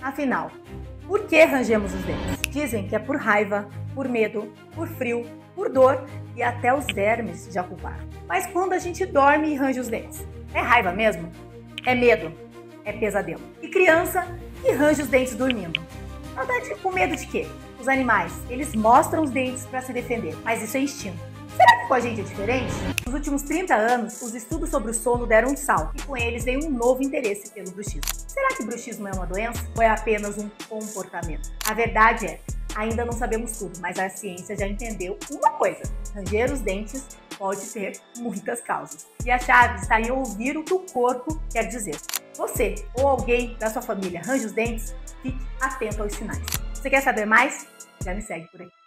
Afinal, por que rangemos os dentes? Dizem que é por raiva, por medo, por frio, por dor e até os vermes já culparam. Mas quando a gente dorme e range os dentes, é raiva mesmo? É medo? É pesadelo? E criança que range os dentes dormindo? Na verdade, com medo de quê? Os animais, eles mostram os dentes para se defender, mas isso é instinto. Será que com a gente é diferente? Nos últimos 30 anos, os estudos sobre o sono deram um salto e com eles veio um novo interesse pelo bruxismo. Será que bruxismo é uma doença ou é apenas um comportamento? A verdade é, ainda não sabemos tudo, mas a ciência já entendeu uma coisa: ranger os dentes pode ter muitas causas. E a chave está em ouvir o que o corpo quer dizer. Você ou alguém da sua família range os dentes? Fique atento aos sinais. Você quer saber mais? Já me segue por aqui.